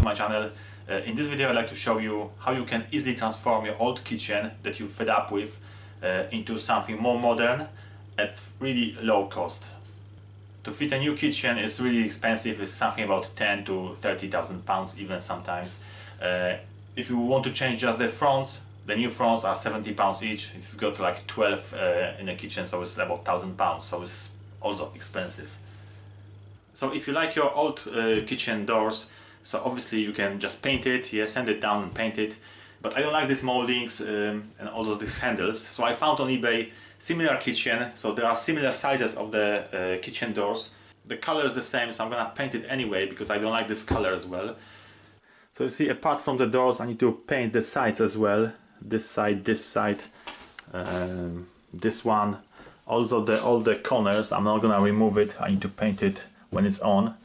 to my channel. In this video I'd like to show you how you can easily transform your old kitchen that you're fed up with into something more modern at really low cost. To fit a new kitchen is really expensive. It's something about 10 to 30,000 pounds even sometimes. If you want to change just the fronts, the new fronts are 70 pounds each. If you've got like 12 in a kitchen, so it's about 1,000 pounds, so it's also expensive. So if you like your old kitchen doors, so obviously you can just paint it, sand it down and paint it. But I don't like these moldings and all these handles. So I found on eBay similar kitchen. So there are similar sizes of the kitchen doors. The color is the same, so I'm gonna paint it anyway because I don't like this color as well. So you see, apart from the doors, I need to paint the sides as well. This side, this one. Also all the corners, I'm not gonna remove it. I need to paint it when it's on.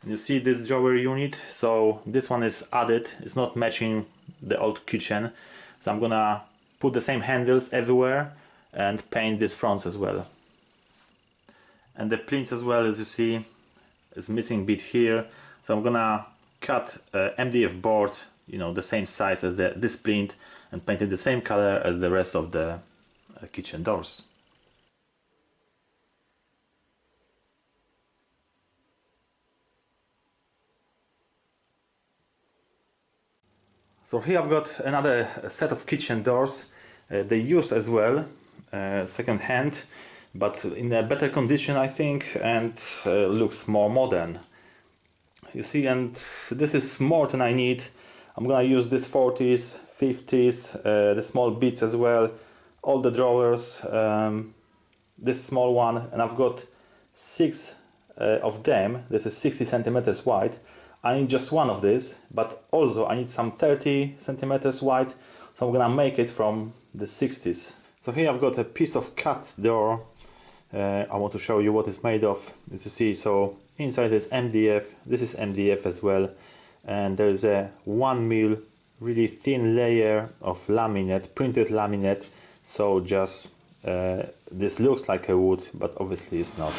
You see this drawer unit, so this one is added, it's not matching the old kitchen, so I'm gonna put the same handles everywhere and paint these fronts as well. And the plinth as well, as you see, is missing bit here, so I'm gonna cut MDF board, the same size as this plinth, and paint it the same color as the rest of the kitchen doors. So here I've got another set of kitchen doors. They used as well, second hand, but in a better condition I think, and looks more modern. You see, and this is more than I need. I'm gonna use this 40s, 50s, the small bits as well, all the drawers, this small one, and I've got 6 of them. This is 60 centimeters wide. I need just one of this, but also I need some 30 centimeters wide, so I'm gonna make it from the 60s. So here I've got a piece of cut door. I want to show you what it's made of. As you see, so inside is MDF, this is MDF as well, and there's a 1 mil really thin layer of laminate, printed laminate, so just this looks like a wood, but obviously it's not.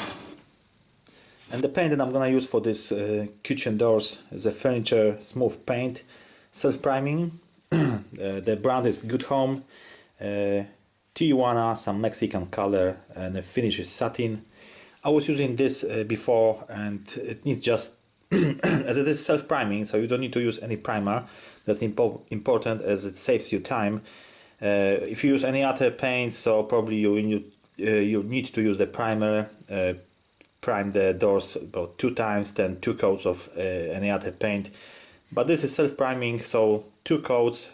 And the paint that I'm gonna use for this kitchen doors is a furniture smooth paint, self-priming. The brand is Good Home, Tijuana, some Mexican color, and the finish is satin. I was using this before, and it needs just as it is self-priming, so you don't need to use any primer. That's important as it saves you time. If you use any other paint, so probably you need to use a primer. Prime the doors about 2 times, then 2 coats of any other paint. But this is self-priming, so 2 coats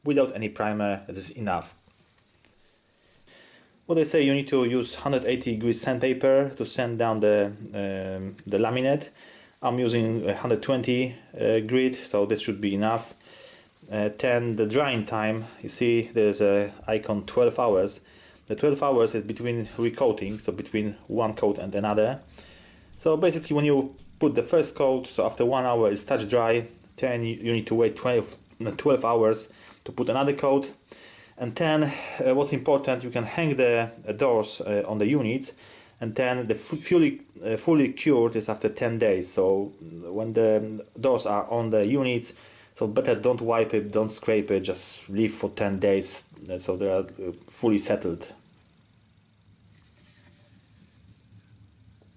without any primer, it is enough. What they say, you need to use 180 degrees sandpaper to sand down the laminate. I'm using 120 grit, so this should be enough. 10 the drying time, you see there's a icon 12 hours. The 12 hours is between recoating, so between one coat and another. So basically when you put the first coat, so after 1 hour it's touch dry, then you need to wait 12 hours to put another coat. And then what's important, you can hang the doors on the units, and then the fully cured is after 10 days. So when the doors are on the units, so better don't wipe it, don't scrape it, just leave for 10 days so they are fully settled.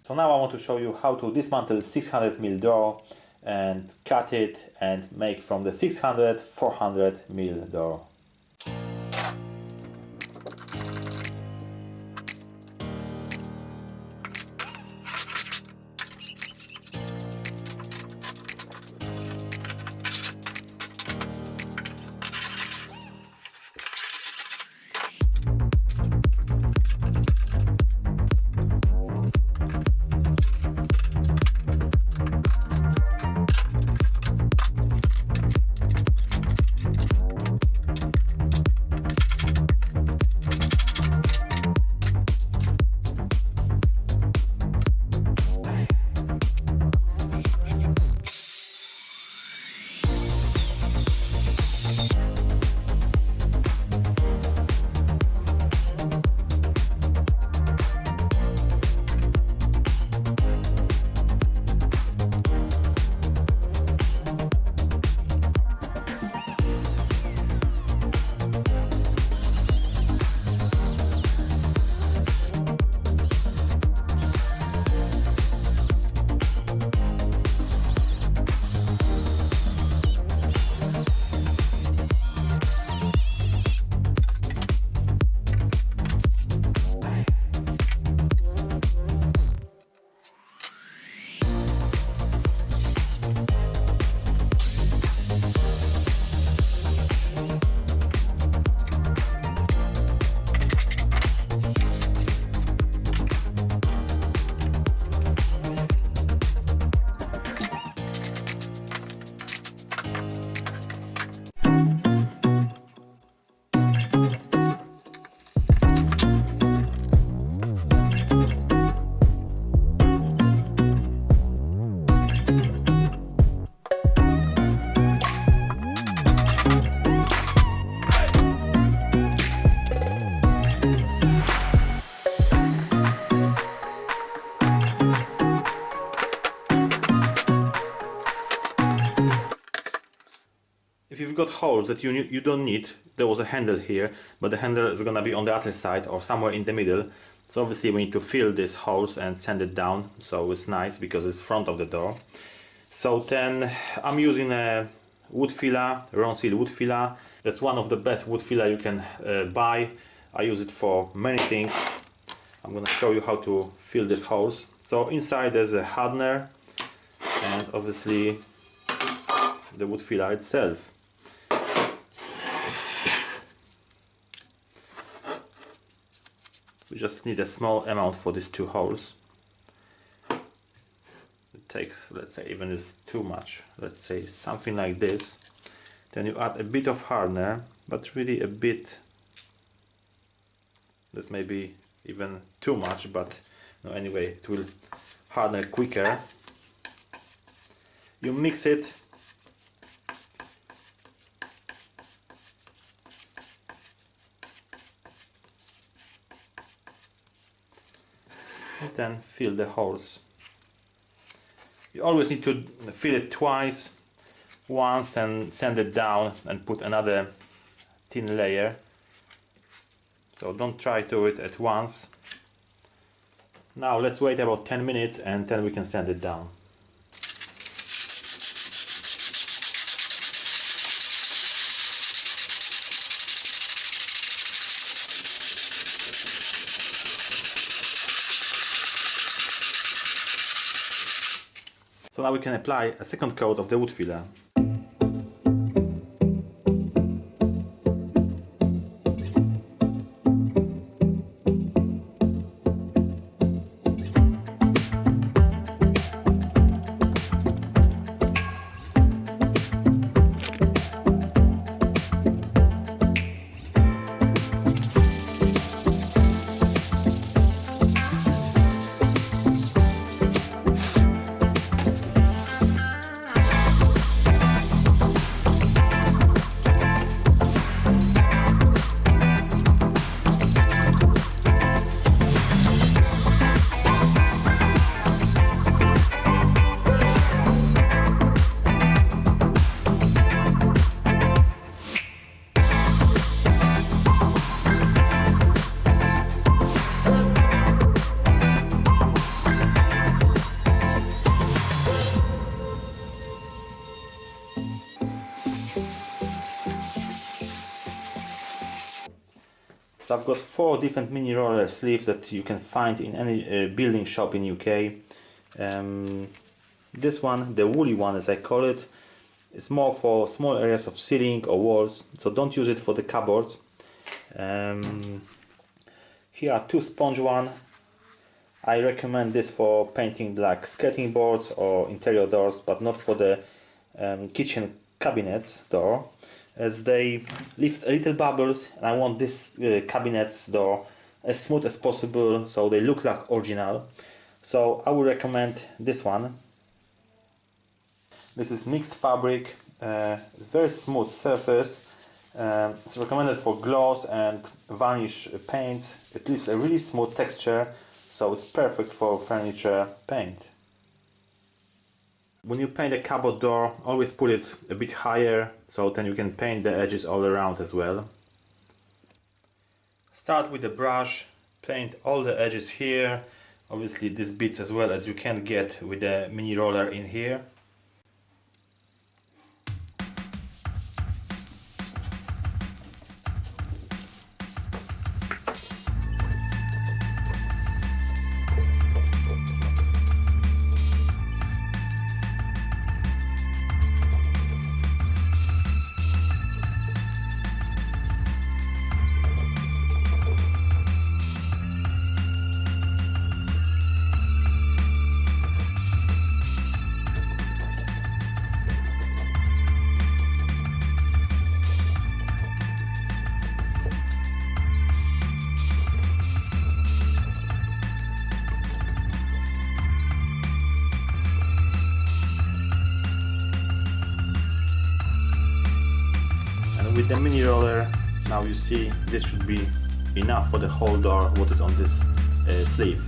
So now I want to show you how to dismantle 600 mm door and cut it and make from the 600 400 mm door. got holes that you don't need. There was a handle here, but the handle is gonna be on the other side or somewhere in the middle. So obviously we need to fill these holes and sand it down, so it's nice because it's front of the door. So then I'm using a wood filler, Ronseal wood filler. That's one of the best wood filler you can buy. I use it for many things. I'm gonna show you how to fill these holes. So inside there's a hardener and obviously the wood filler itself. We just need a small amount for these two holes. It takes, let's say, even is too much, let's say something like this. Then you add a bit of hardener, but really a bit. This may be even too much, but no, anyway, it will harden quicker. You mix it. And then fill the holes. You always need to fill it twice. Once and sand it down and put another thin layer. So don't try to do it at once. Now let's wait about 10 minutes and then we can sand it down. So now we can apply a second coat of the wood filler. So I've got 4 different mini roller sleeves that you can find in any building shop in UK. This one, the woolly one as I call it, is more for small areas of ceiling or walls, so don't use it for the cupboards. Here are 2 sponge ones. I recommend this for painting like skirting boards or interior doors, but not for the kitchen cabinets door, as they lift a little bubbles, and I want this cabinets door as smooth as possible so they look like original. So I would recommend this one. This is mixed fabric, it's very smooth surface. It's recommended for gloss and varnish paints. It leaves a really smooth texture, so it's perfect for furniture paint. When you paint a cupboard door, always put it a bit higher, so then you can paint the edges all around as well. Start with the brush, paint all the edges here, obviously these bits as well as you can get with the mini roller in here. With the mini roller, now you see this should be enough for the whole door what is on this sleeve.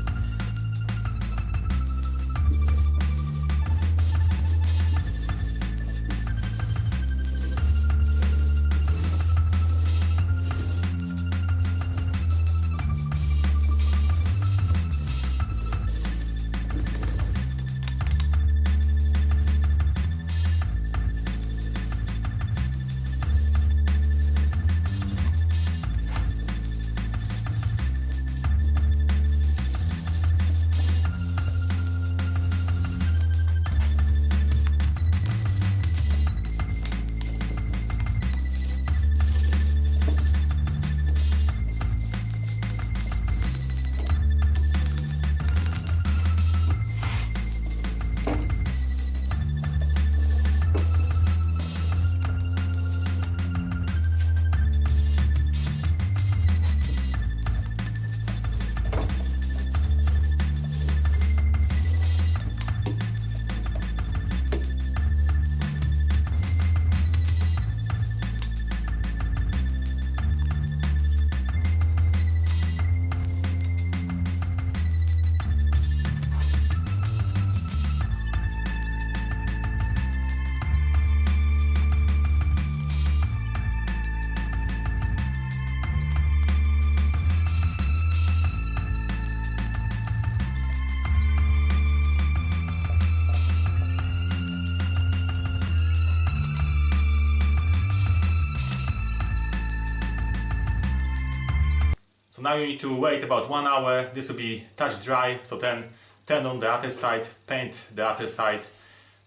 So now you need to wait about 1 hour. This will be touch dry, so then turn on the other side, paint the other side,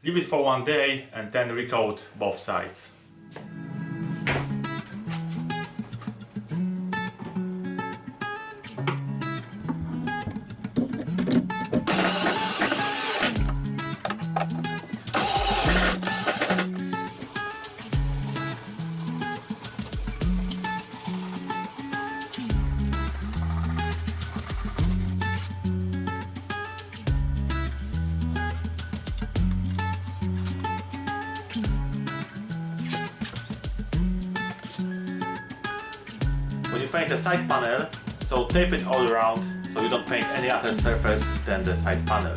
leave it for 1 day and then recoat both sides. When you paint the side panel, so tape it all around so you don't paint any other surface than the side panel.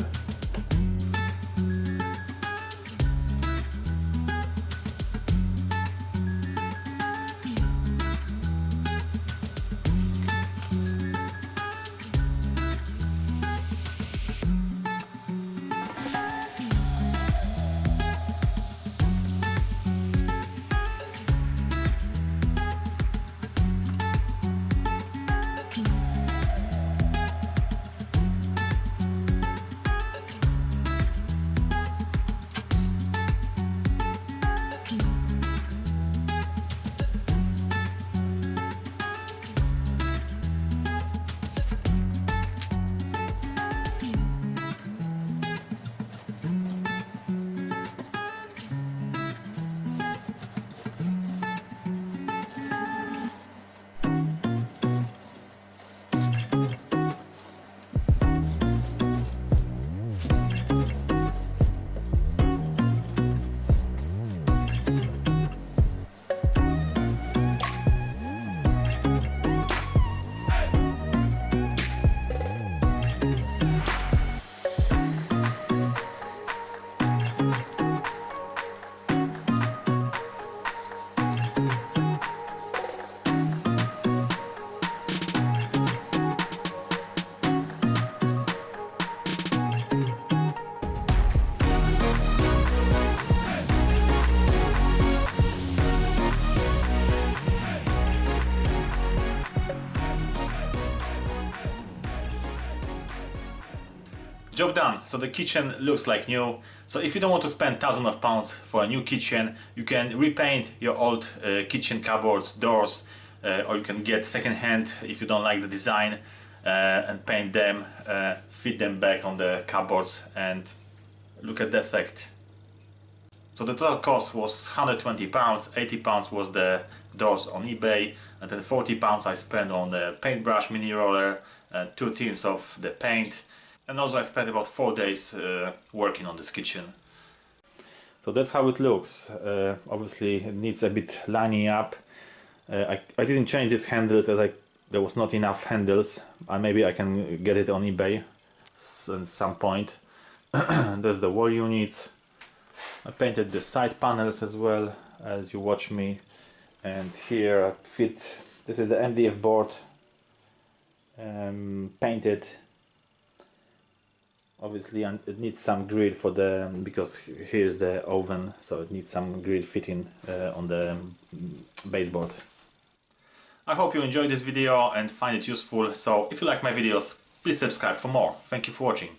Job done. So the kitchen looks like new. So if you don't want to spend thousands of pounds for a new kitchen, you can repaint your old kitchen cupboards, doors, or you can get second-hand if you don't like the design and paint them, fit them back on the cupboards, and look at the effect. So the total cost was £120, £80 was the doors on eBay, and then £40 I spent on the paintbrush, mini roller, and 2 tins of the paint. And also I spent about 4 days working on this kitchen. So that's how it looks. Obviously it needs a bit lining up. I didn't change these handles as there was not enough handles. Maybe I can get it on eBay at some point. There's the wall units. I painted the side panels as well, as you watch me. And here I fit, this is the MDF board, painted. Obviously it needs some grid for the, because here's the oven, so it needs some grid fitting on the baseboard. I hope you enjoyed this video and find it useful. So if you like my videos, please subscribe for more. Thank you for watching.